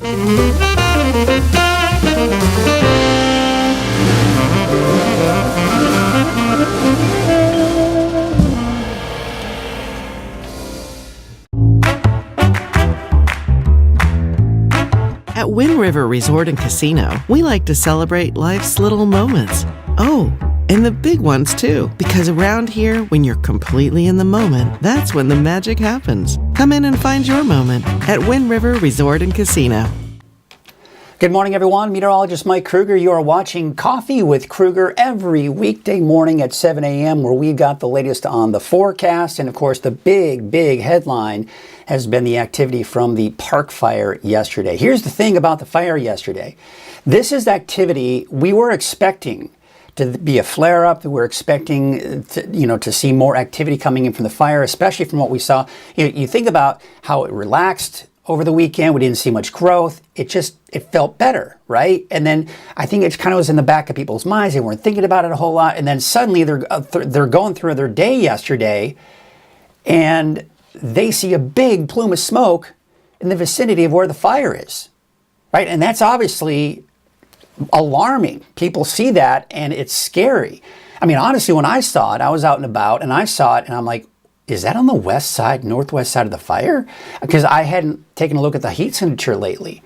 At Wind River Resort and Casino, we like to celebrate life's little moments. Oh, and the big ones too, because around here, when you're completely in the moment, that's when the magic happens. Come in and find your moment at Wind River Resort and Casino. Good morning, everyone. Meteorologist Mike Krueger. You are watching Coffee with Krueger every weekday morning at 7 a.m. where we've got the latest on the forecast. And of course, the big headline has been the activity from the park fire yesterday. Here's the thing about the fire yesterday. This is activity we were expecting to be a flare-up. We're expecting to see more activity coming in from the fire, especially from what we saw. You think about how it relaxed over the weekend. We didn't see much growth. It felt better, right? And then I think it kind of was in the back of people's minds. They weren't thinking about it a whole lot. And then suddenly they're going through their day yesterday, and they see a big plume of smoke in the vicinity of where the fire is, right? And that's obviously alarming. People see that, and it's scary. I mean, honestly, when I saw it, I was out and about, and I saw it, and I'm like, is that on the west side, northwest side of the fire? Because I hadn't taken a look at the heat signature lately.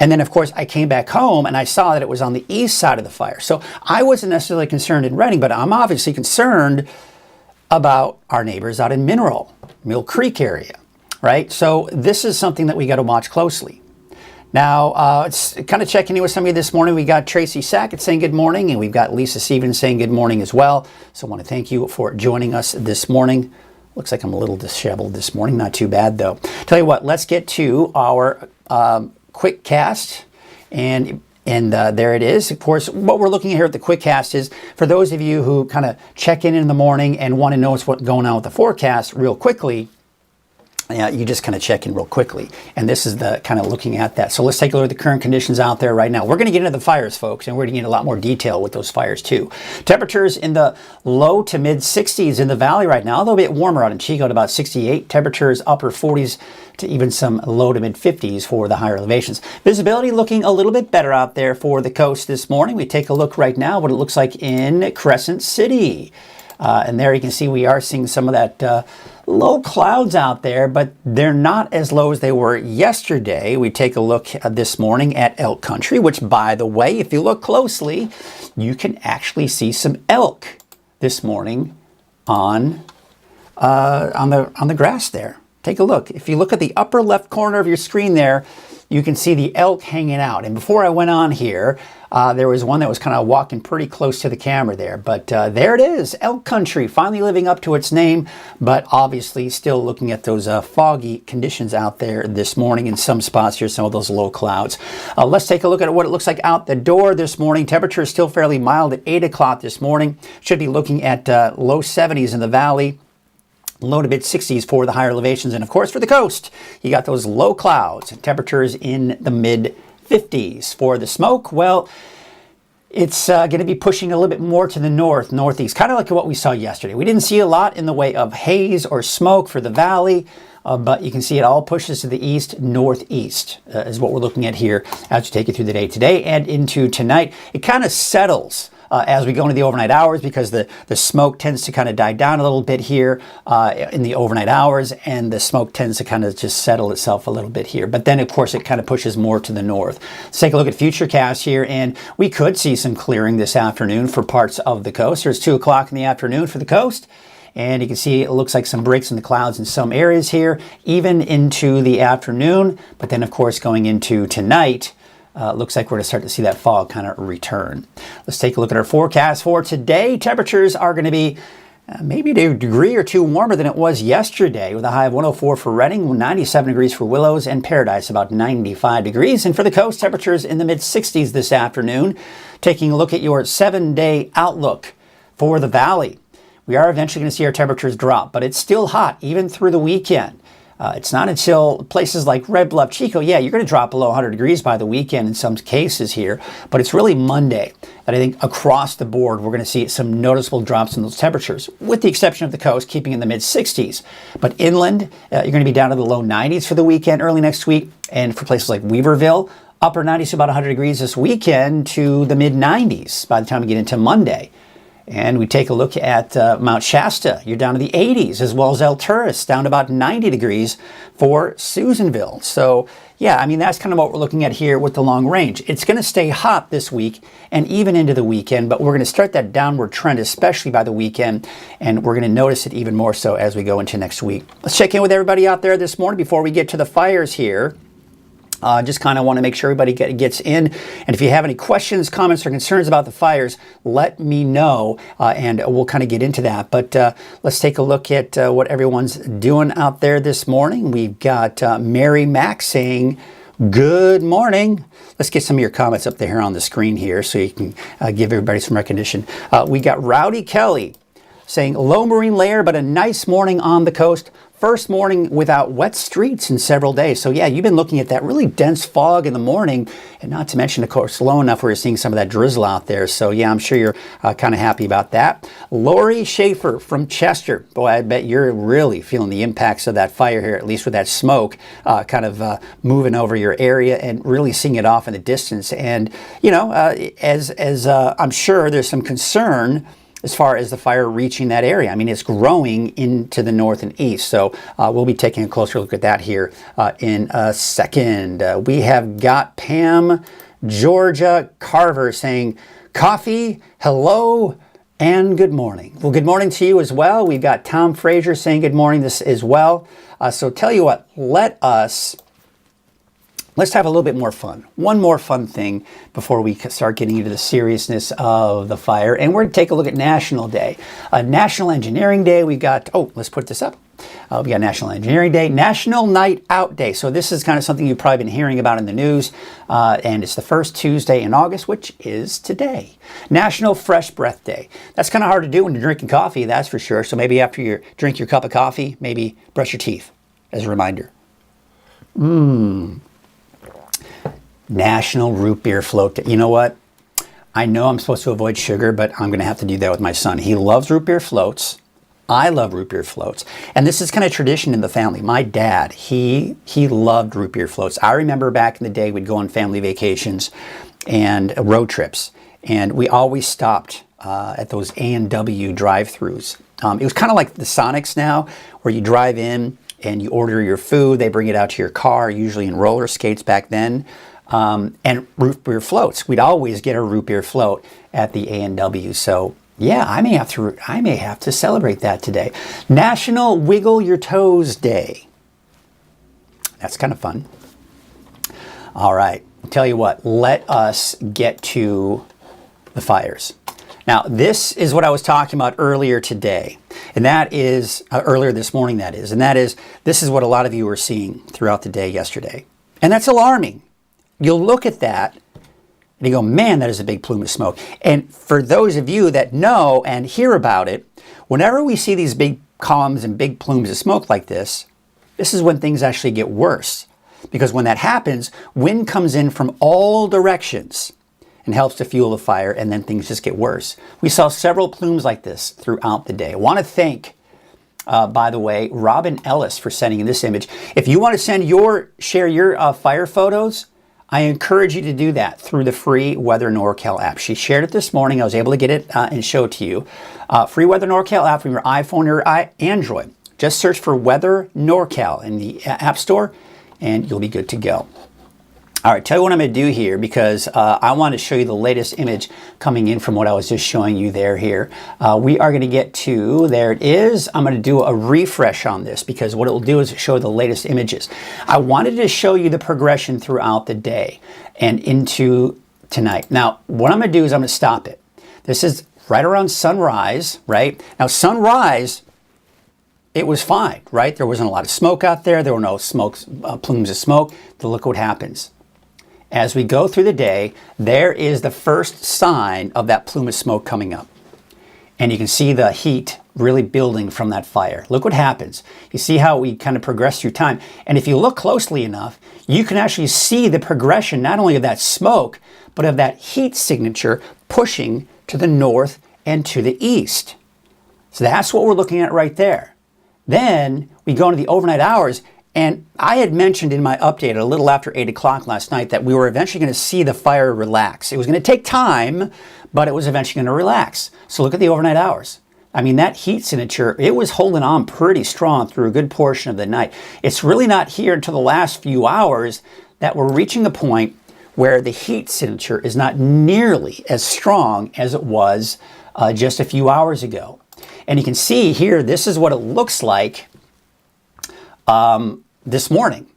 And then, of course, I came back home and I saw that it was on the east side of the fire. So I wasn't necessarily concerned in Redding, but I'm obviously concerned about our neighbors out in Mill Creek area, right? So this is something that we got to watch closely. Now, it's kind of checking in with some of you this morning. We got Tracy Sackett saying good morning, and we've got Lisa Stevens saying good morning as well. So I want to thank you for joining us this morning. Looks like I'm a little disheveled this morning. Not too bad, though. Tell you what, let's get to our quick cast. And there it is. Of course, what we're looking at here at the quick cast is for those of you who kind of check in the morning and want to know what's going on with the forecast real quickly. You just kind of check in real quickly. And this is the kind of looking at that. So let's take a look at the current conditions out there right now. We're going to get into the fires, folks, and we're going to get a lot more detail with those fires too. Temperatures in the low to mid 60s in the valley right now, a little bit warmer out in Chico at about 68. Temperatures upper 40s to even some low to mid 50s for the higher elevations. Visibility looking a little bit better out there for the coast this morning. We take a look right now what it looks like in Crescent City. And there you can see we are seeing some of that low clouds out there, but they're not as low as they were yesterday. We take a look this morning at elk country, which, by the way, if you look closely, you can actually see some elk this morning on the grass there. Take a look. If you look at the upper left corner of your screen there, you can see the elk hanging out. And before I went on here, there was one that was kind of walking pretty close to the camera there. But there it is, elk country, finally living up to its name, but obviously still looking at those foggy conditions out there this morning. In some spots here, some of those low clouds. Let's take a look at what it looks like out the door this morning. Temperature is still fairly mild at 8 o'clock this morning. Should be looking at low 70s in the valley. Low to mid 60s for the higher elevations. And of course, for the coast, you got those low clouds and temperatures in the mid 50s. For the smoke, well, it's going to be pushing a little bit more to the northeast, kind of like what we saw yesterday. We didn't see a lot in the way of haze or smoke for the valley, but you can see it all pushes to the east, northeast is what we're looking at here as we take it through the day today and into tonight. It kind of settles as we go into the overnight hours because the smoke tends to kind of die down a little bit here in the overnight hours, and the smoke tends to kind of just settle itself a little bit here. But then, of course, it kind of pushes more to the north. Let's take a look at futurecast here, and we could see some clearing this afternoon for parts of the coast. There's 2 o'clock in the afternoon for the coast. And you can see it looks like some breaks in the clouds in some areas here, even into the afternoon. But then, of course, going into tonight, looks like we're going to start to see that fog kind of return. Let's take a look at our forecast for today. Temperatures are going to be maybe a degree or two warmer than it was yesterday, with a high of 104 for Redding, 97 degrees for Willows, and Paradise about 95 degrees. And for the coast, temperatures in the mid-60s this afternoon. Taking a look at your 7-day outlook for the valley. We are eventually going to see our temperatures drop, but it's still hot even through the weekend. It's not until places like Red Bluff, Chico, yeah, you're going to drop below 100 degrees by the weekend in some cases here, but it's really Monday that I think across the board we're going to see some noticeable drops in those temperatures, with the exception of the coast, keeping in the mid-60s. But inland, you're going to be down to the low 90s for the weekend early next week, and for places like Weaverville, upper 90s to about 100 degrees this weekend to the mid-90s by the time we get into Monday. And we take a look at Mount Shasta. You're down to the 80s, as well as El Turris, down to about 90 degrees for Susanville. So, yeah, I mean, that's kind of what we're looking at here with the long range. It's going to stay hot this week and even into the weekend, but we're going to start that downward trend, especially by the weekend, and we're going to notice it even more so as we go into next week. Let's check in with everybody out there this morning before we get to the fires here. Just kind of want to make sure everybody gets in. And if you have any questions, comments, or concerns about the fires, let me know, and we'll kind of get into that. But let's take a look at what everyone's doing out there this morning. We've got Mary Mack saying, good morning. Let's get some of your comments up there on the screen here so you can give everybody some recognition. We got Rowdy Kelly saying, low marine layer, but a nice morning on the coast. First morning without wet streets in several days. So yeah, you've been looking at that really dense fog in the morning, and not to mention, of course, low enough where you're seeing some of that drizzle out there. So yeah, I'm sure you're kind of happy about that. Lori Schaefer from Chester. Boy, I bet you're really feeling the impacts of that fire here, at least with that smoke kind of moving over your area and really seeing it off in the distance. And, you know, as I'm sure there's some concern as far as the fire reaching that area. I mean, it's growing into the north and east. So we'll be taking a closer look at that here in a second. We have got Pam Georgia Carver saying, coffee, hello, and good morning. Well, good morning to you as well. We've got Tom Frazier saying good morning this as well. So tell you what, let's have a little bit more fun. One more fun thing before we start getting into the seriousness of the fire. And we're going to take a look at National Day. National Engineering Day, we got, let's put this up. We got National Engineering Day, National Night Out Day. So this is kind of something you've probably been hearing about in the news. And it's the first Tuesday in August, which is today. National Fresh Breath Day. That's kind of hard to do when you're drinking coffee, that's for sure. So maybe after you drink your cup of coffee, maybe brush your teeth as a reminder. National Root Beer Float Day. You know what? I know I'm supposed to avoid sugar, but I'm going to have to do that with my son. He loves root beer floats. I love root beer floats. And this is kind of tradition in the family. My dad, he loved root beer floats. I remember back in the day, we'd go on family vacations and road trips. And we always stopped at those A&W drive-thrus. It was kind of like the Sonics now, where you drive in and you order your food. They bring it out to your car, usually in roller skates back then. And root beer floats. We'd always get a root beer float at the A&W. So yeah, I may have to celebrate that today. National Wiggle Your Toes Day. That's kind of fun. All right, I'll tell you what, let us get to the fires. Now, this is what I was talking about earlier today, and that is, earlier this morning that is, and that is, this is what a lot of you were seeing throughout the day yesterday. And that's alarming. You'll look at that and you go, man, that is a big plume of smoke. And for those of you that know and hear about it, whenever we see these big columns and big plumes of smoke like this is when things actually get worse. Because when that happens, wind comes in from all directions and helps to fuel the fire, and then things just get worse. We saw several plumes like this throughout the day. I want to thank, by the way, Robin Ellis for sending in this image. If you want to share your fire photos, I encourage you to do that through the free Weather NorCal app. She shared it this morning. I was able to get it and show it to you. Free Weather NorCal app from your iPhone or Android. Just search for Weather NorCal in the App Store, and you'll be good to go. All right, tell you what I'm going to do here, because I want to show you the latest image coming in from what I was just showing you here. We are going to get to, there it is. I'm going to do a refresh on this, because what it will do is show the latest images. I wanted to show you the progression throughout the day and into tonight. Now, what I'm going to do is I'm going to stop it. This is right around sunrise, right? Now, sunrise, it was fine, right? There wasn't a lot of smoke out there. There were no plumes of smoke. Then look what happens. As we go through the day, there is the first sign of that plume of smoke coming up. And you can see the heat really building from that fire. Look what happens. You see how we kind of progress through time. And if you look closely enough, you can actually see the progression not only of that smoke, but of that heat signature pushing to the north and to the east. So that's what we're looking at right there. Then we go into the overnight hours, and I had mentioned in my update a little after 8 o'clock last night that we were eventually going to see the fire relax. It was going to take time, but it was eventually going to relax. So look at the overnight hours. I mean, that heat signature, it was holding on pretty strong through a good portion of the night. It's really not here until the last few hours that we're reaching a point where the heat signature is not nearly as strong as it was just a few hours ago. And you can see here, this is what it looks like this morning.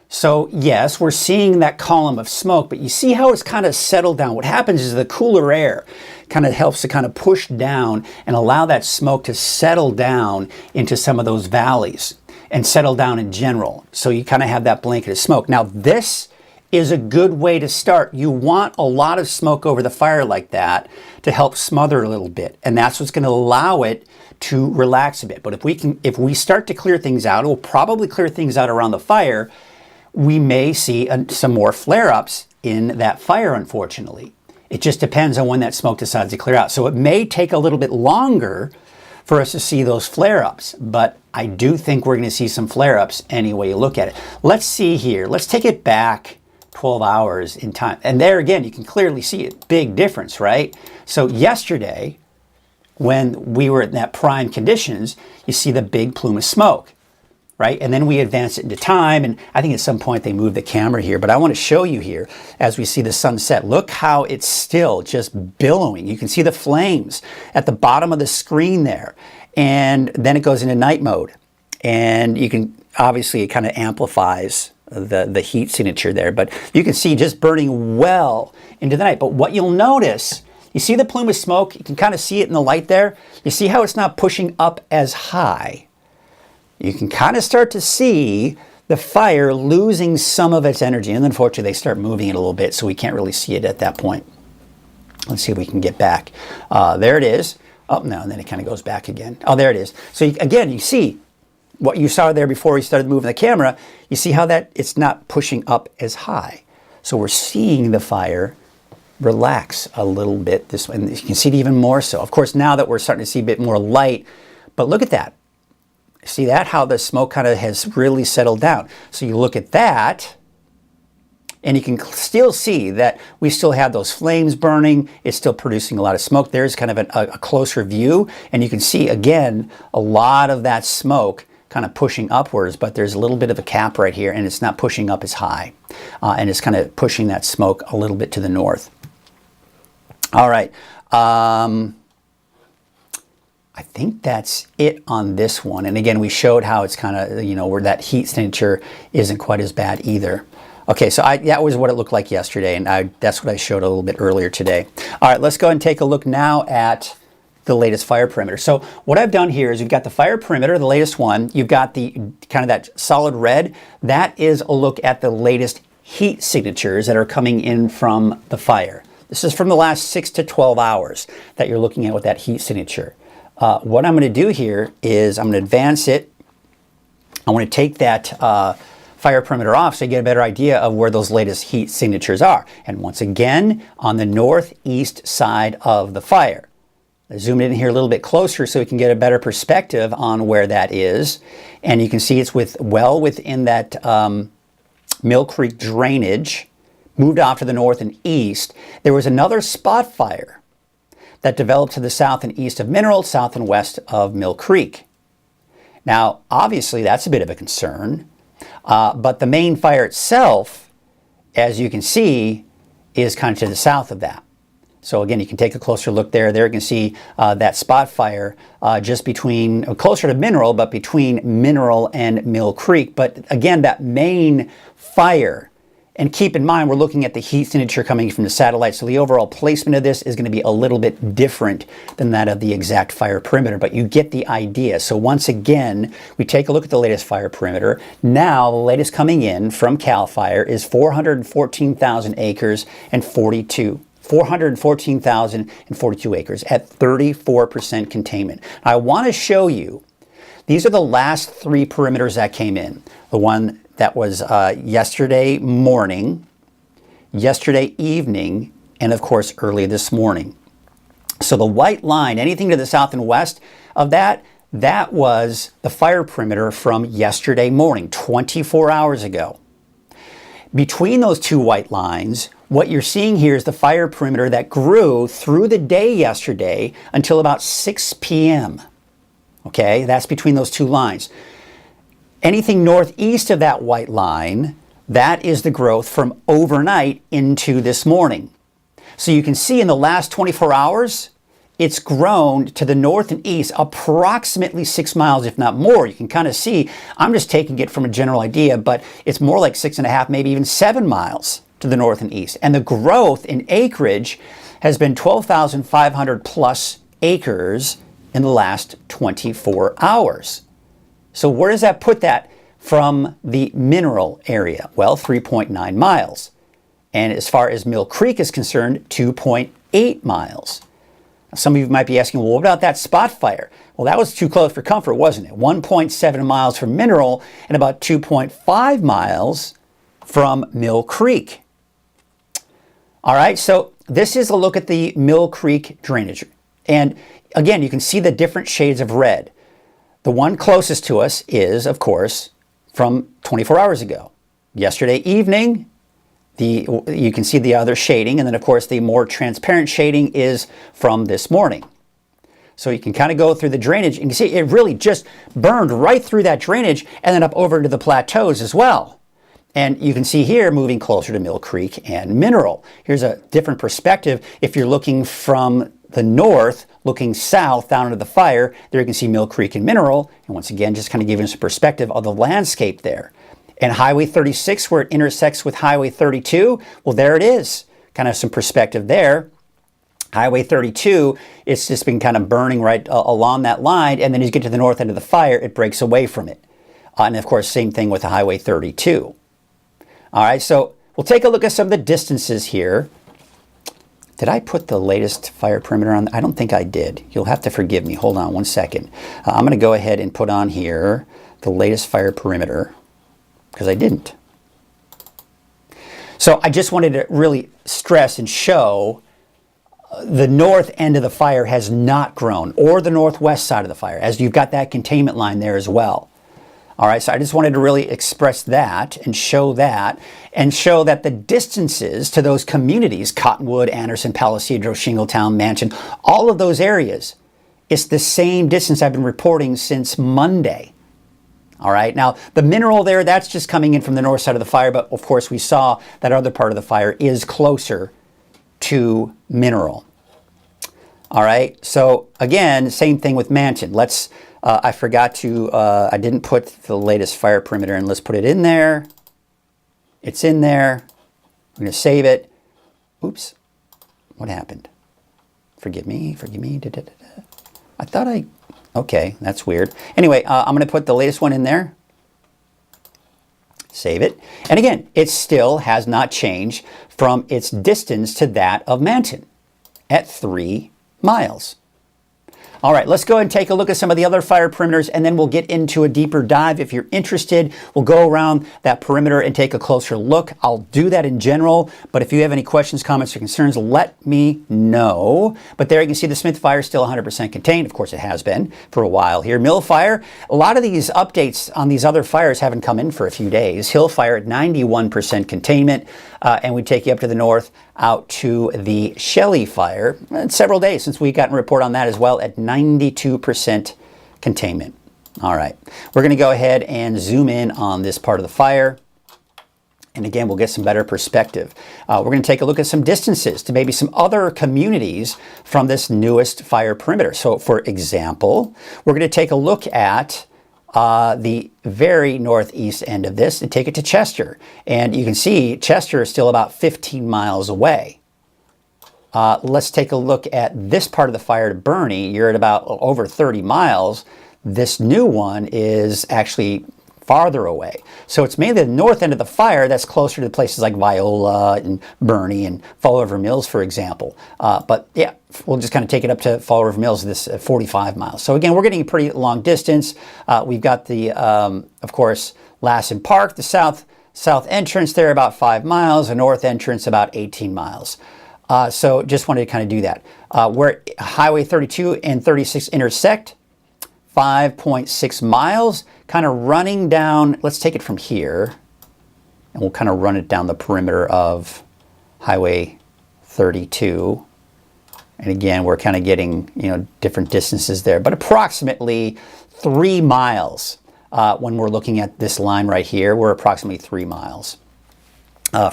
So yes, we're seeing that column of smoke, but you see how it's kind of settled down. What happens is the cooler air kind of helps to kind of push down and allow that smoke to settle down into some of those valleys and settle down in general. So you kind of have that blanket of smoke. Now this is a good way to start. You want a lot of smoke over the fire like that to help smother a little bit. And that's what's going to allow it to relax a bit. But if we start to clear things out, we'll probably clear things out around the fire. We may see some more flare-ups in that fire, unfortunately. It just depends on when that smoke decides to clear out. So it may take a little bit longer for us to see those flare-ups, but I do think we're going to see some flare-ups any way you look at it. Let's see here. Let's take it back 12 hours in time. And there again, you can clearly see a big difference, right? So yesterday, when we were in that prime conditions, you see the big plume of smoke, right? And then we advance it into time, and I think at some point they moved the camera here, but I want to show you here as we see the sunset. Look how it's still just billowing. You can see the flames at the bottom of the screen there, and then it goes into night mode. And you can, obviously it kind of amplifies the heat signature there, but you can see just burning well into the night. But what you'll notice, you see the plume of smoke, you can kind of see it in the light there. You see how it's not pushing up as high. You can kind of start to see the fire losing some of its energy, and unfortunately they start moving it a little bit, so we can't really see it at that point. Let's see if we can get back. There it is. Oh no, and then it kind of goes back again. Oh, there it is. So again, you see what you saw there before we started moving the camera. You see how that it's not pushing up as high. So we're seeing the fire relax a little bit this way, and you can see it even more so. Of course, now that we're starting to see a bit more light, but look at that. See that? How the smoke kind of has really settled down. So you look at that, and you can still see that we still have those flames burning. It's still producing a lot of smoke. There's kind of a closer view, and you can see, again, a lot of that smoke kind of pushing upwards, but there's a little bit of a cap right here, and it's not pushing up as high. And it's kind of pushing that smoke a little bit to the north. All right. I think that's it on this one. And again, we showed how it's kind of, you know, where that heat signature isn't quite as bad either. Okay, so that was what it looked like yesterday, and that's what I showed a little bit earlier today. All right, let's go and take a look now at the latest fire perimeter. So what I've done here is you've got the fire perimeter, the latest one. You've got the kind of that solid red. That is a look at the latest heat signatures that are coming in from the fire. This is from the last 6 to 12 hours that you're looking at with that heat signature. What I'm going to do here is I'm going to advance it. I want to take that fire perimeter off so you get a better idea of where those latest heat signatures are. And once again, on the northeast side of the fire. I zoomed in here a little bit closer so we can get a better perspective on where that is. And you can see it's well within that Mill Creek drainage, moved off to the north and east. There was another spot fire that developed to the south and east of Mineral, south and west of Mill Creek. Now, obviously, that's a bit of a concern, but the main fire itself, as you can see, is kind of to the south of that. So again, you can take a closer look there. There you can see that spot fire just between, closer to Mineral, but between Mineral and Mill Creek. But again, that main fire, and keep in mind, we're looking at the heat signature coming from the satellite, so the overall placement of this is going to be a little bit different than that of the exact fire perimeter, but you get the idea. So once again, we take a look at the latest fire perimeter. Now, the latest coming in from CAL FIRE is 414,000 acres and 42 414,042 acres at 34% containment. I want to show you, these are the last 3 perimeters that came in. The one that was yesterday morning, yesterday evening, and of course early this morning. So the white line, anything to the south and west of that, that was the fire perimeter from yesterday morning, 24 hours ago. Between those 2 white lines, what you're seeing here is the fire perimeter that grew through the day yesterday until about 6 p.m. Okay, that's between those 2 lines. Anything northeast of that white line, that is the growth from overnight into this morning. So you can see in the last 24 hours, it's grown to the north and east approximately 6 miles, if not more. You can kind of see, I'm just taking it from a general idea, but it's more like 6.5, maybe even 7 miles to the north and east. And the growth in acreage has been 12,500 plus acres in the last 24 hours. So where does that put that from the mineral area? Well, 3.9 miles. And as far as Mill Creek is concerned, 2.8 miles. Some of you might be asking, well, what about that spot fire? Well, that was too close for comfort, wasn't it? 1.7 miles from mineral and about 2.5 miles from Mill Creek. All right, so this is a look at the Mill Creek drainage. And again, you can see the different shades of red. The one closest to us is, of course, from 24 hours ago. Yesterday evening, you can see the other shading, and then of course the more transparent shading is from this morning. So you can kind of go through the drainage, and you can see it really just burned right through that drainage and then up over to the plateaus as well. And you can see here moving closer to Mill Creek and mineral. Here's a different perspective. If you're looking from the north, looking south down into the fire, there you can see Mill Creek and mineral. And once again, just kind of giving us a perspective of the landscape there. And Highway 36, where it intersects with Highway 32, well, there it is. Kind of some perspective there. Highway 32, it's just been kind of burning right along that line, and then as you get to the north end of the fire, it breaks away from it. And of course, same thing with the Highway 32. All right, so we'll take a look at some of the distances here. Did I put the latest fire perimeter on? I don't think I did. You'll have to forgive me. Hold on one second. I'm going to go ahead and put on here the latest fire perimeter, because I didn't. So I just wanted to really stress and show the north end of the fire has not grown, or the northwest side of the fire, as you've got that containment line there as well. All right, so I just wanted to really express that and show that the distances to those communities, Cottonwood, Anderson, Palisadro, Shingletown, Mansion, all of those areas, it's the same distance I've been reporting since Monday. All right, now the mineral there, that's just coming in from the north side of the fire, but of course we saw that other part of the fire is closer to mineral. All right, so again, same thing with Mansion. Let's, I forgot to, I didn't put the latest fire perimeter in. Let's put it in there. It's in there. I'm going to save it. Oops, what happened? Forgive me, forgive me. I thought okay, that's weird. Anyway, I'm going to put the latest one in there. Save it. And again, it still has not changed from its distance to that of Manton at 3 miles. All right, let's go ahead and take a look at some of the other fire perimeters, and then we'll get into a deeper dive. If you're interested, we'll go around that perimeter and take a closer look. I'll do that in general, but if you have any questions, comments, or concerns, let me know. But there you can see the Smith fire is still 100% contained. Of course, it has been for a while here. Mill fire, a lot of these updates on these other fires haven't come in for a few days. Hill fire at 91% containment, and we take you up to the north out to the Shelley fire. It's several days since we got a report on that as well at 92% containment. All right, we're going to go ahead and zoom in on this part of the fire. And again, we'll get some better perspective. We're going to take a look at some distances to maybe some other communities from this newest fire perimeter. So for example, we're going to take a look at the very northeast end of this and take it to Chester. And you can see Chester is still about 15 miles away. Let's take a look at this part of the fire to Bernie. You're at about over 30 miles. This new one is actually farther away. So it's mainly the north end of the fire that's closer to places like Viola and Bernie and Fall River Mills, for example. But yeah, we'll just kind of take it up to Fall River Mills, this 45 miles. So again, we're getting a pretty long distance. We've got the, of course, Lassen Park, the south entrance there about 5 miles, the north entrance about 18 miles. So just wanted to kind of do that. Where Highway 32 and 36 intersect, 5.6 miles, kind of running down. Let's take it from here, and we'll kind of run it down the perimeter of Highway 32. And again, we're kind of getting, you know, different distances there, but approximately 3 miles. When we're looking at this line right here, we're approximately 3 miles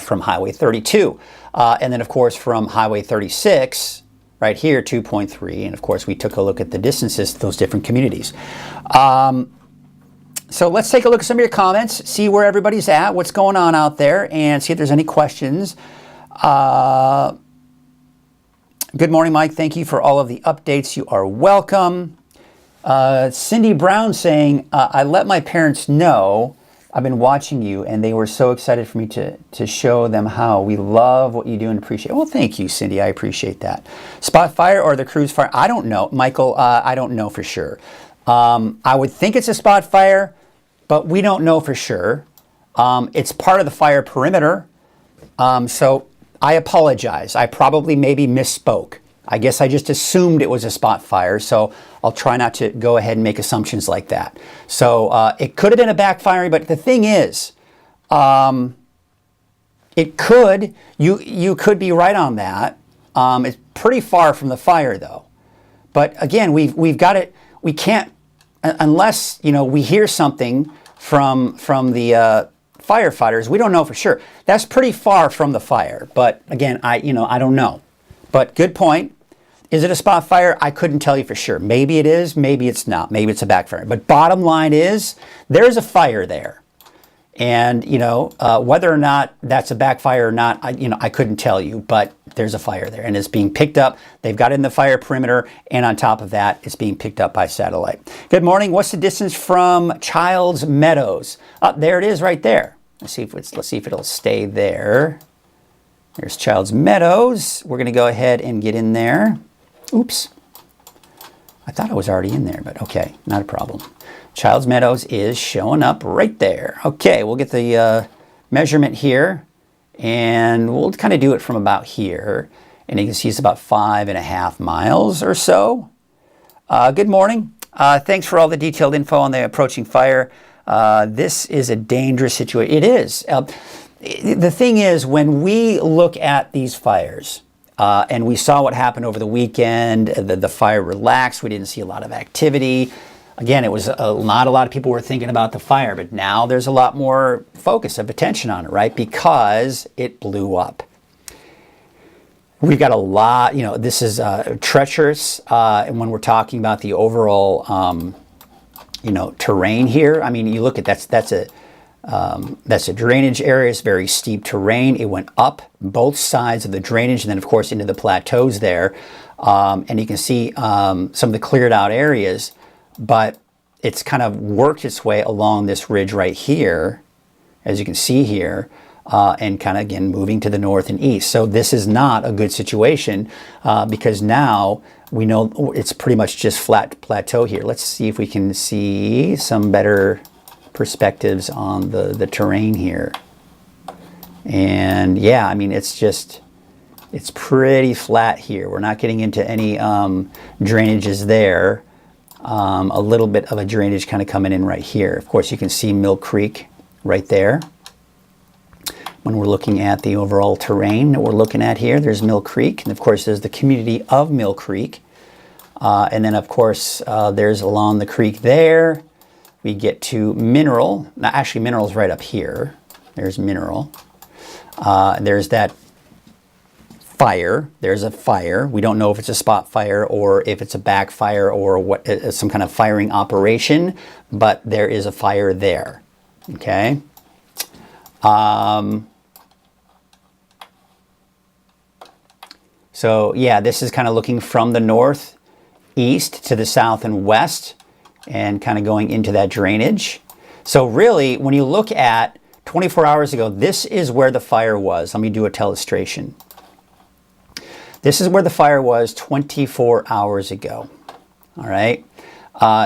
from Highway 32. And then, of course, from Highway 36, right here, 2.3. And, of course, we took a look at the distances to those different communities. So let's take a look at some of your comments, see where everybody's at, what's going on out there, and see if there's any questions. Good morning, Mike. Thank you for all of the updates. You are welcome. Cindy Brown saying, I let my parents know I've been watching you, and they were so excited for me to show them how. We love what you do and appreciate it. Well, thank you, Cindy. I appreciate that. Spot fire or the cruise fire? I don't know. Michael, I don't know for sure. I would think it's a spot fire, but we don't know for sure. It's part of the fire perimeter. So I apologize. I probably maybe misspoke. I guess I just assumed it was a spot fire, so I'll try not to go ahead and make assumptions like that. So it could have been a backfiring, but the thing is, it could, you could be right on that. It's pretty far from the fire though. But again, we've got it, we can't, unless, you know, we hear something from the firefighters, we don't know for sure. That's pretty far from the fire, but again, I don't know. But good point. Is it a spot fire? I couldn't tell you for sure. Maybe it is, maybe it's not. Maybe it's a backfire. But bottom line is, there's a fire there. And, you know, whether or not that's a backfire or not, I couldn't tell you. But there's a fire there, and it's being picked up. They've got it in the fire perimeter, and on top of that, it's being picked up by satellite. Good morning. What's the distance from Childs Meadows? There it is right there. Let's see if it'll stay there. There's Childs Meadows. We're going to go ahead and get in there. Oops. I thought I was already in there, but okay, not a problem. Childs Meadows is showing up right there. Okay, we'll get the measurement here, and we'll kind of do it from about here. And you can see it's about 5.5 miles or so. Good morning. Thanks for all the detailed info on the approaching fire. This is a dangerous situation. It is. The thing is, when we look at these fires, and we saw what happened over the weekend, the fire relaxed, we didn't see a lot of activity. Again, it was not a lot of people were thinking about the fire, but now there's a lot more focus of attention on it, right? Because it blew up. We've got a lot, this is treacherous, and when we're talking about the overall, terrain here, I mean, you look at that's a drainage area. It's very steep terrain. It went up both sides of the drainage and then, of course, into the plateaus there. And you can see some of the cleared out areas, but it's kind of worked its way along this ridge right here, as you can see here, and kind of, again, moving to the north and east. So this is not a good situation because now we know it's pretty much just flat plateau here. Let's see if we can see some better perspectives on the terrain here. And yeah, I mean, it's pretty flat here. We're not getting into any drainages there. A little bit of a drainage kind of coming in right here. Of course, you can see Mill Creek right there. When we're looking at the overall terrain that we're looking at here, there's Mill Creek, and of course there's the community of Mill Creek. And then of course there's along the creek there, we get to Mineral. Now actually Mineral's right up here. There's Mineral. There's that fire. There's a fire. We don't know if it's a spot fire or if it's a backfire or what, some kind of firing operation, but there is a fire there. Okay. So yeah, this is kind of looking from the north, east to the south and west, and kind of going into that drainage. So really, when you look at 24 hours ago, this is where the fire was. Let me do a telestration. This is where the fire was 24 hours ago. All right.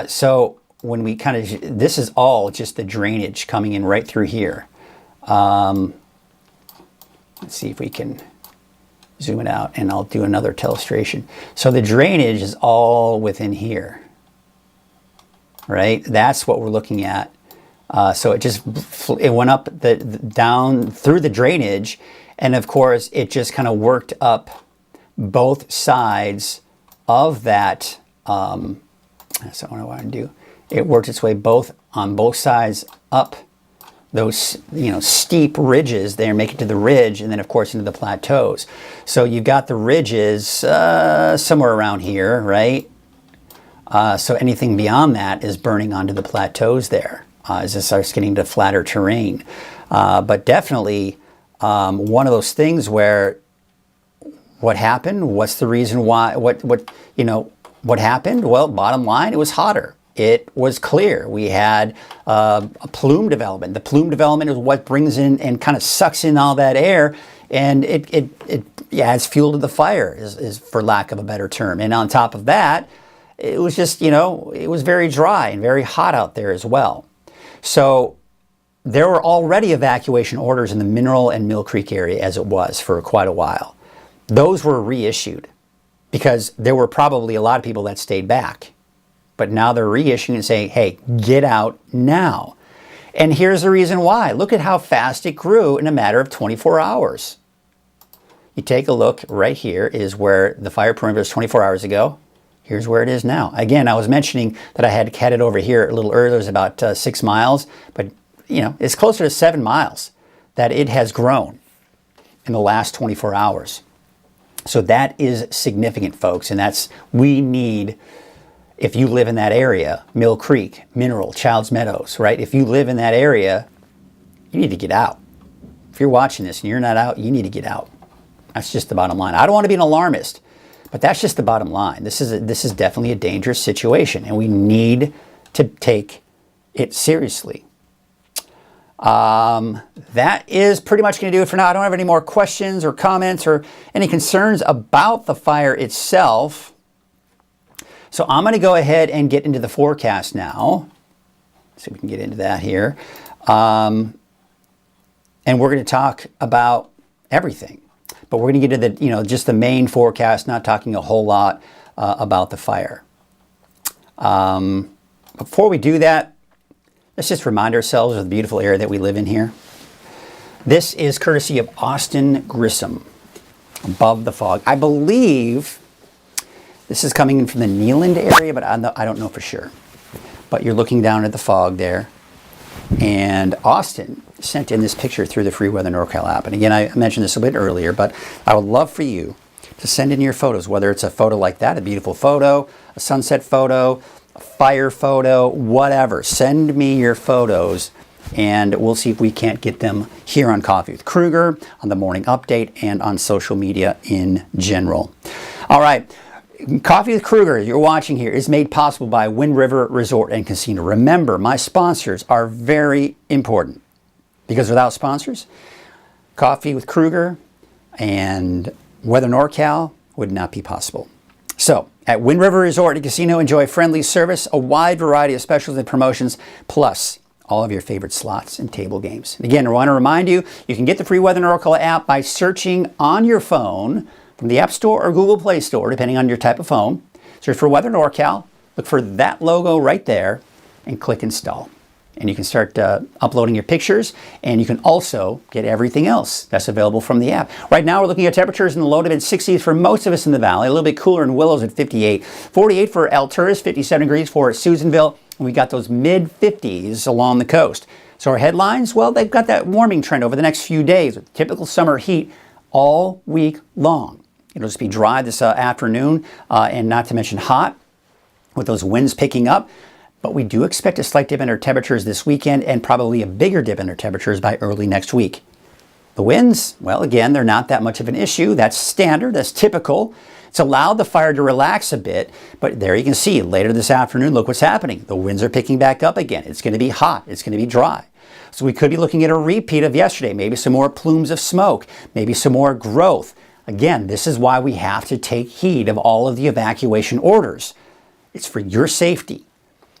So when we kind of, this is all just the drainage coming in right through here. Let's see if we can zoom it out, and I'll do another telestration. So the drainage is all within here, right? That's what we're looking at. So it went up down through the drainage, and of course it just kind of worked up both sides of that. That's what I want to do. It worked its way on both sides up those steep ridges there, make it to the ridge, and then of course into the plateaus. So you've got the ridges somewhere around here, right? So anything beyond that is burning onto the plateaus there as it starts getting to flatter terrain. But definitely one of those things where what happened? What's the reason why? What happened? Well, bottom line, it was hotter. It was clear. We had a plume development. The plume development is what brings in and kind of sucks in all that air, and it adds fuel to the fire, is for lack of a better term. And on top of that, it was just, it was very dry and very hot out there as well. So there were already evacuation orders in the Mineral and Mill Creek area as it was for quite a while. Those were reissued because there were probably a lot of people that stayed back. But now they're reissuing and saying, hey, get out now. And here's the reason why. Look at how fast it grew in a matter of 24 hours. You take a look right here is where the fire perimeter was 24 hours ago. Here's where it is now. Again, I was mentioning that I had it over here a little earlier. It was about 6 miles. But, it's closer to 7 miles that it has grown in the last 24 hours. So that is significant, folks. And we need... If you live in that area, Mill Creek, Mineral, Childs Meadows, right? If you live in that area, you need to get out. If you're watching this and you're not out, you need to get out. That's just the bottom line. I don't want to be an alarmist, but that's just the bottom line. This is definitely a dangerous situation, and we need to take it seriously. That is pretty much going to do it for now. I don't have any more questions or comments or any concerns about the fire itself. So I'm going to go ahead and get into the forecast now. See if we can get into that here. And we're going to talk about everything. But we're going to get to just the main forecast, not talking a whole lot about the fire. Before we do that, let's just remind ourselves of the beautiful area that we live in here. This is courtesy of Austin Grissom, Above the Fog. I believe this is coming in from the Neyland area, but I don't know for sure. But you're looking down at the fog there. And Austin sent in this picture through the Free Weather NorCal app. And again, I mentioned this a bit earlier, but I would love for you to send in your photos, whether it's a photo like that, a beautiful photo, a sunset photo, a fire photo, whatever. Send me your photos, and we'll see if we can't get them here on Coffee with Krueger, on the Morning Update, and on social media in general. All right. Coffee with Krueger, you're watching here, is made possible by Wind River Resort and Casino. Remember, my sponsors are very important because without sponsors, Coffee with Krueger and Weather NorCal would not be possible. So, at Wind River Resort and Casino, enjoy friendly service, a wide variety of specials and promotions, plus all of your favorite slots and table games. And again, I want to remind you, you can get the free Weather NorCal app by searching on your phone from the App Store or Google Play Store, depending on your type of phone. Search for Weather NorCal, look for that logo right there, and click Install. And you can start uploading your pictures, and you can also get everything else that's available from the app. Right now, we're looking at temperatures in the low to mid-60s for most of us in the valley, a little bit cooler in Willows at 58, 48 for Alturas, 57 degrees for Susanville, and we got those mid-50s along the coast. So our headlines, well, they've got that warming trend over the next few days with typical summer heat all week long. It'll just be dry this afternoon, and not to mention hot with those winds picking up. But we do expect a slight dip in our temperatures this weekend and probably a bigger dip in our temperatures by early next week. The winds, well, again, they're not that much of an issue. That's standard. That's typical. It's allowed the fire to relax a bit, but there you can see later this afternoon, look what's happening. The winds are picking back up again. It's going to be hot. It's going to be dry. So we could be looking at a repeat of yesterday, maybe some more plumes of smoke, maybe some more growth. Again, this is why we have to take heed of all of the evacuation orders. It's for your safety.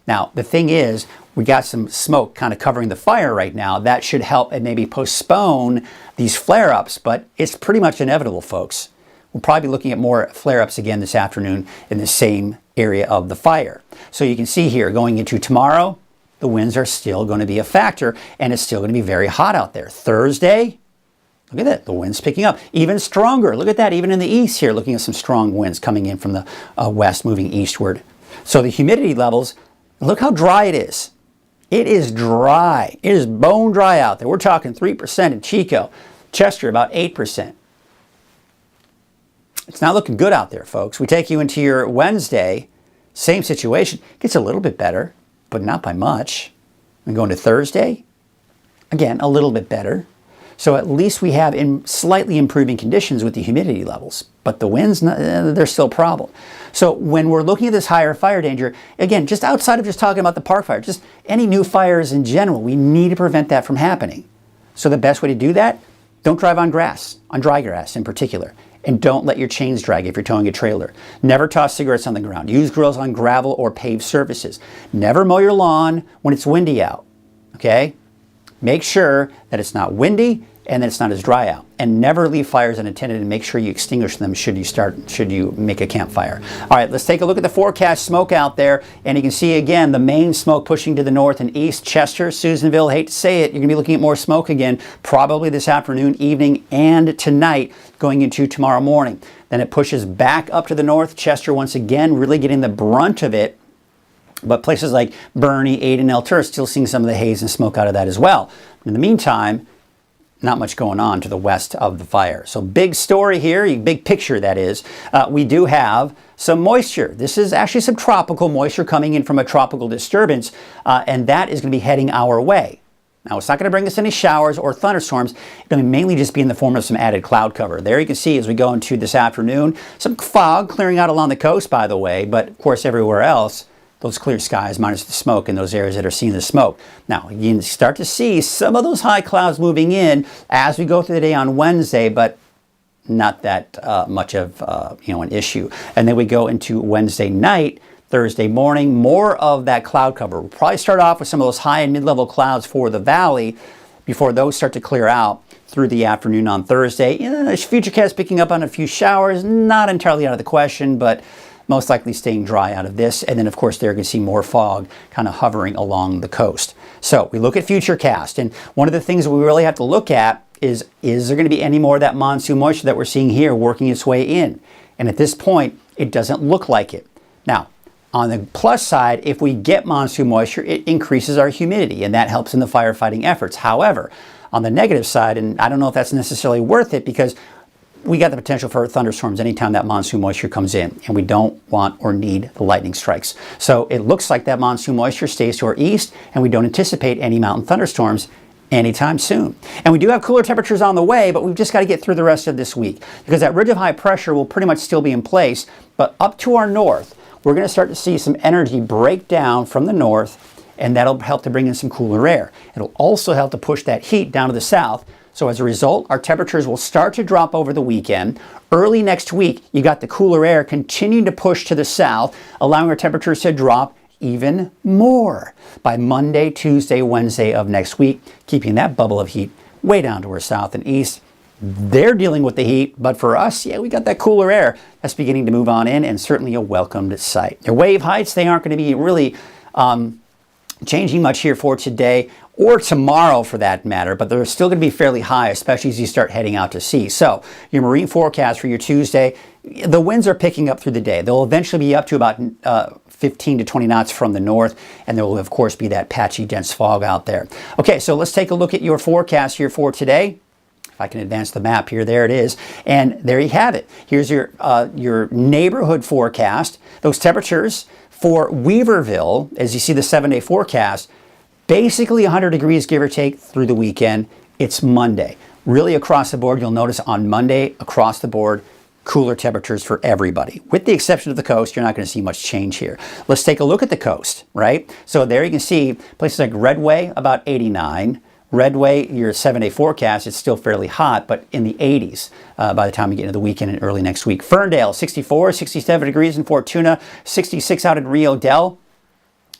Now, the thing is, we got some smoke kind of covering the fire right now. That should help and maybe postpone these flare-ups, but it's pretty much inevitable, folks. We'll probably be looking at more flare-ups again this afternoon in the same area of the fire. So you can see here, going into tomorrow, the winds are still going to be a factor, and it's still going to be very hot out there. Thursday, look at that, the wind's picking up. Even stronger, look at that, even in the east here, looking at some strong winds coming in from the west, moving eastward. So the humidity levels, look how dry it is. It is dry. It is bone dry out there. We're talking 3% in Chico. Chester, about 8%. It's not looking good out there, folks. We take you into your Wednesday, same situation. Gets a little bit better, but not by much. We go into Thursday, again, a little bit better. So at least we have slightly improving conditions with the humidity levels, but the winds, they're still a problem. So when we're looking at this higher fire danger, again, just outside of just talking about the park fire, just any new fires in general, we need to prevent that from happening. So the best way to do that, don't drive on grass, on dry grass in particular. And don't let your chains drag if you're towing a trailer. Never toss cigarettes on the ground. Use grills on gravel or paved surfaces. Never mow your lawn when it's windy out, okay? Make sure that it's not windy and that it's not as dry out. And never leave fires unattended, and make sure you extinguish them should you make a campfire. All right, let's take a look at the forecast smoke out there. And you can see again the main smoke pushing to the north and east. Chester, Susanville, hate to say it, you're gonna be looking at more smoke again, probably this afternoon, evening, and tonight going into tomorrow morning. Then it pushes back up to the north. Chester once again really getting the brunt of it. But places like Bernie, Ada, and Altura still seeing some of the haze and smoke out of that as well. In the meantime, not much going on to the west of the fire. So big story here, big picture that is. We do have some moisture. This is actually some tropical moisture coming in from a tropical disturbance, and that is going to be heading our way. Now, it's not going to bring us any showers or thunderstorms. It's going to mainly just be in the form of some added cloud cover. There you can see as we go into this afternoon, some fog clearing out along the coast, by the way, but of course everywhere else, those clear skies minus the smoke in those areas that are seeing the smoke. Now, you can start to see some of those high clouds moving in as we go through the day on Wednesday, but not that much of an issue. And then we go into Wednesday night, Thursday morning, more of that cloud cover. We'll probably start off with some of those high and mid-level clouds for the valley before those start to clear out through the afternoon on Thursday. Futurecast picking up on a few showers, not entirely out of the question, but most likely staying dry out of this. And then, of course, there you can see more fog kind of hovering along the coast. So we look at Futurecast, and one of the things that we really have to look at is there going to be any more of that monsoon moisture that we're seeing here working its way in? And at this point, it doesn't look like it. Now, on the plus side, if we get monsoon moisture, it increases our humidity, and that helps in the firefighting efforts. However, on the negative side, and I don't know if that's necessarily worth it, because we got the potential for thunderstorms anytime that monsoon moisture comes in, and we don't want or need the lightning strikes. So it looks like that monsoon moisture stays to our east, and we don't anticipate any mountain thunderstorms anytime soon. And we do have cooler temperatures on the way, but we've just got to get through the rest of this week, because that ridge of high pressure will pretty much still be in place, but up to our north, we're going to start to see some energy break down from the north, and that'll help to bring in some cooler air. It'll also help to push that heat down to the south. So as a result, our temperatures will start to drop over the weekend. Early next week, you got the cooler air continuing to push to the south, allowing our temperatures to drop even more by Monday, Tuesday, Wednesday of next week, keeping that bubble of heat way down to our south and east. They're dealing with the heat, but for us, yeah, we got that cooler air that's beginning to move on in, and certainly a welcomed sight. Your wave heights, they aren't going to be really changing much here for today or tomorrow for that matter, but they're still going to be fairly high, especially as you start heading out to sea. So your marine forecast for your Tuesday, the winds are picking up through the day. They'll eventually be up to about 15 to 20 knots from the north, and there will of course be that patchy dense fog out there. Okay, so let's take a look at your forecast here for today. If I can advance the map here, there it is. And there you have it. Here's your neighborhood forecast. Those temperatures for Weaverville, as you see the 7-day forecast, basically 100 degrees, give or take, through the weekend. It's Monday. Really across the board, you'll notice on Monday, across the board, cooler temperatures for everybody. With the exception of the coast, you're not going to see much change here. Let's take a look at the coast, right? So there you can see places like Redway, about 89. Redway, your 7-day forecast, it's still fairly hot, but in the 80s by the time we get into the weekend and early next week. Ferndale, 64, 67 degrees in Fortuna, 66 out in Rio Del.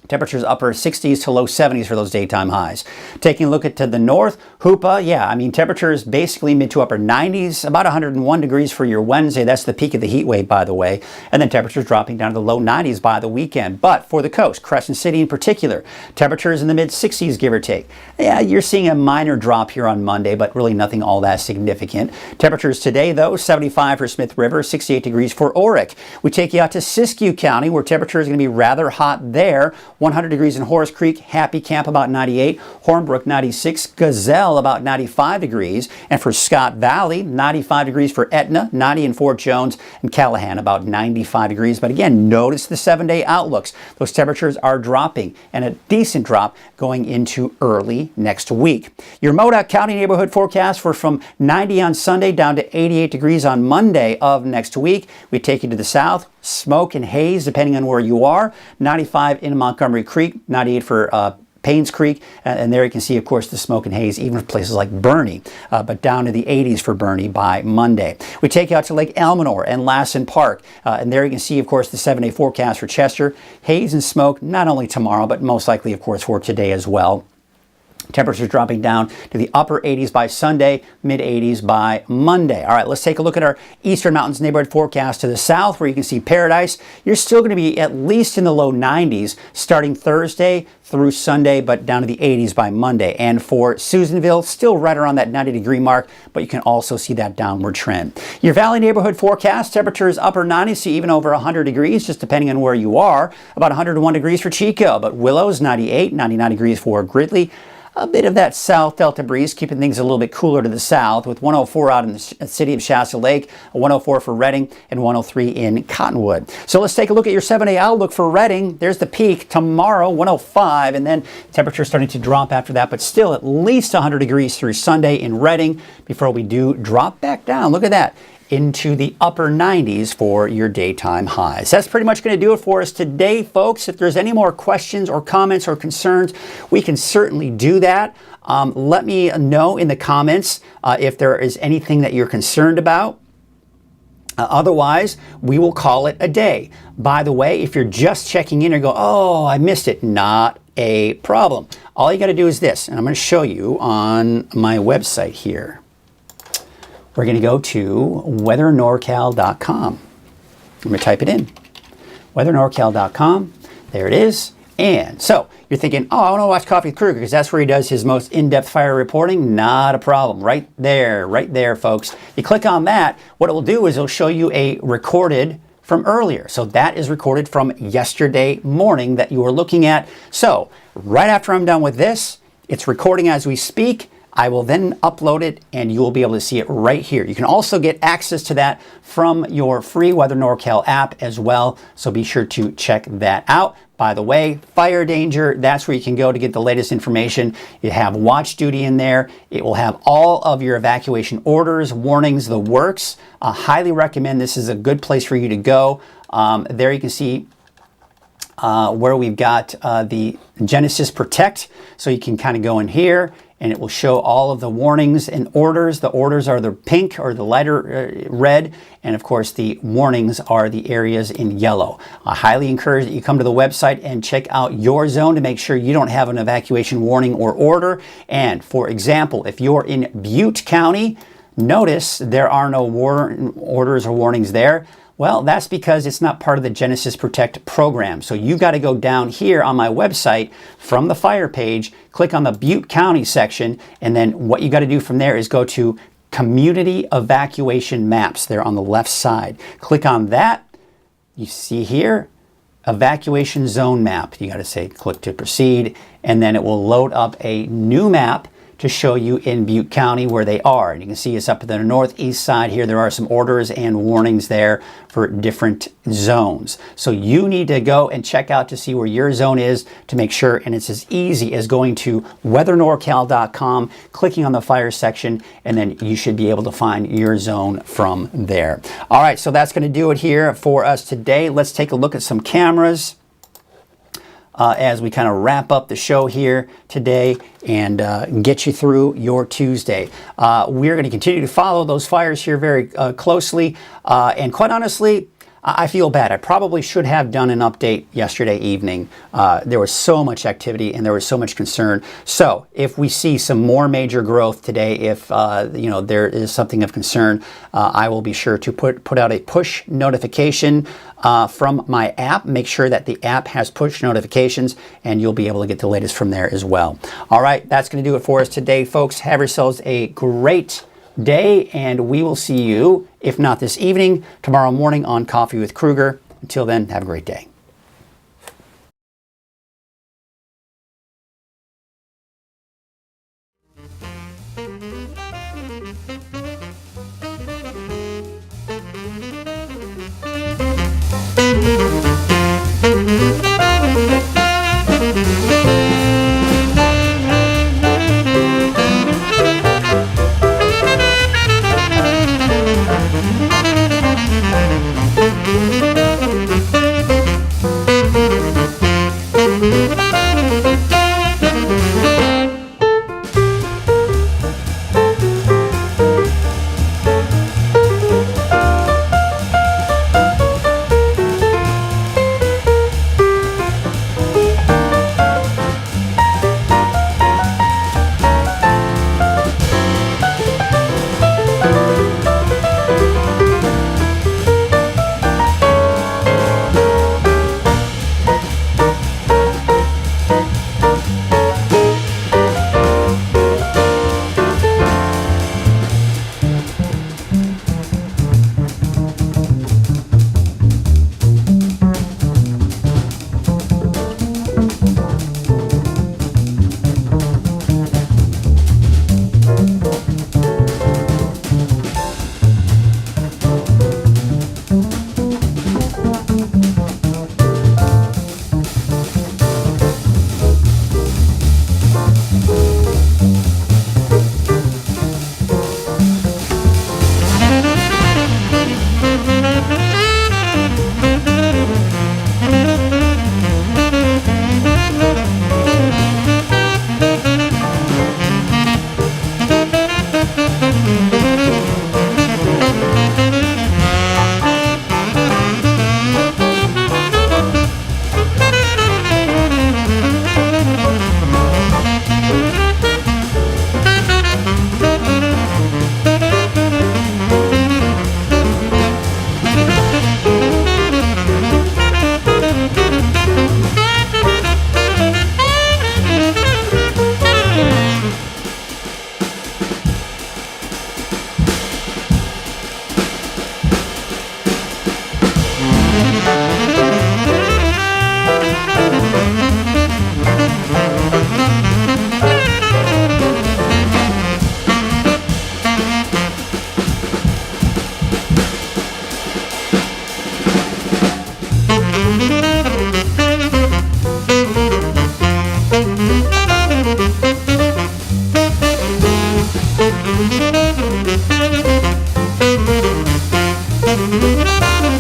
Temperatures upper 60s to low 70s for those daytime highs. Taking a look at to the north, Hoopa, yeah, I mean, temperatures basically mid to upper 90s, about 101 degrees for your Wednesday. That's the peak of the heat wave, by the way. And then temperatures dropping down to the low 90s by the weekend. But for the coast, Crescent City in particular, temperatures in the mid 60s, give or take. Yeah, you're seeing a minor drop here on Monday, but really nothing all that significant. Temperatures today, though, 75 for Smith River, 68 degrees for Orick. We take you out to Siskiyou County, where temperatures are going to be rather hot there. 100 degrees in Horace Creek, Happy Camp about 98, Hornbrook 96, Gazelle about 95 degrees, and for Scott Valley, 95 degrees for Etna, 90 in Fort Jones, and Callahan about 95 degrees. But again, notice the 7-day outlooks. Those temperatures are dropping, and a decent drop going into early next week. Your Modoc County neighborhood forecast for from 90 on Sunday down to 88 degrees on Monday of next week. We take you to the south. Smoke and haze, depending on where you are. 95 in Montgomery Creek, 98 for Paynes Creek, and there you can see, of course, the smoke and haze, even for places like Bernie, but down to the 80s for Bernie by Monday. We take you out to Lake Elminor and Lassen Park, and there you can see, of course, the 7-day forecast for Chester. Haze and smoke, not only tomorrow, but most likely, of course, for today as well. Temperatures dropping down to the upper 80s by Sunday, mid 80s by Monday. All right, let's take a look at our Eastern Mountains neighborhood forecast to the south, where you can see Paradise. You're still going to be at least in the low 90s starting Thursday through Sunday, but down to the 80s by Monday. And for Susanville, still right around that 90-degree mark, but you can also see that downward trend. Your Valley neighborhood forecast, temperatures upper 90s to even over 100 degrees, just depending on where you are. About 101 degrees for Chico, but Willows, 98, 99 degrees for Gridley. A bit of that south delta breeze, keeping things a little bit cooler to the south, with 104 out in the city of Shasta Lake, 104 for Redding, and 103 in Cottonwood. So let's take a look at your 7-day outlook for Redding. There's the peak tomorrow, 105, and then temperature starting to drop after that, but still at least 100 degrees through Sunday in Redding before we do drop back down. Look at that, into the upper 90s for your daytime highs. That's pretty much going to do it for us today, folks. If there's any more questions or comments or concerns, we can certainly do that. Let me know in the comments if there is anything that you're concerned about. Otherwise, we will call it a day. By the way, if you're just checking in or go, oh, I missed it, not a problem. All you got to do is this, and I'm going to show you on my website here. We're going to go to weathernorcal.com. I'm going to type it in. weathernorcal.com. There it is. And so you're thinking, oh, I want to watch Coffee with Krueger because that's where he does his most in-depth fire reporting. Not a problem. Right there, folks. You click on that. What it will do is it'll show you a recorded from earlier. So that is recorded from yesterday morning that you were looking at. So right after I'm done with this, it's recording as we speak. I will then upload it and you will be able to see it right here. You can also get access to that from your free Weather NorCal app as well, so be sure to check that out. By the way, fire danger, that's where you can go to get the latest information. You have watch duty in there. It will have all of your evacuation orders, warnings, the works. I highly recommend this is a good place for you to go. There you can see where we've got the Genesis Protect, so you can kind of go in here and it will show all of the warnings and orders. The orders are the pink or the lighter red, and of course the warnings are the areas in yellow. I highly encourage that you come to the website and check out your zone to make sure you don't have an evacuation warning or order. And for example, if you're in Butte County, notice there are no orders or warnings there. Well, that's because it's not part of the Genesis Protect program. So you've got to go down here on my website from the fire page, click on the Butte County section, and then what you got to do from there is go to Community Evacuation Maps there on the left side. Click on that. You see here, Evacuation Zone Map. You got to say click to proceed, and then it will load up a new map to show you in Butte County where they are. And you can see it's up to the northeast side here. There are some orders and warnings there for different zones. So you need to go and check out to see where your zone is to make sure, and it's as easy as going to weathernorcal.com, clicking on the fire section, and then you should be able to find your zone from there. All right, so that's going to do it here for us today. Let's take a look at some cameras as we kind of wrap up the show here today and get you through your Tuesday. We're going to continue to follow those fires here very closely, and quite honestly, I feel bad. I probably should have done an update yesterday evening. There was so much activity and there was so much concern. So if we see some more major growth today, if there is something of concern, I will be sure to put out a push notification from my app. Make sure that the app has push notifications and you'll be able to get the latest from there as well. All right, that's going to do it for us today, folks. Have yourselves a great day, and we will see you, if not this evening, tomorrow morning on Coffee with Krueger. Until then, have a great day.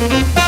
Thank you.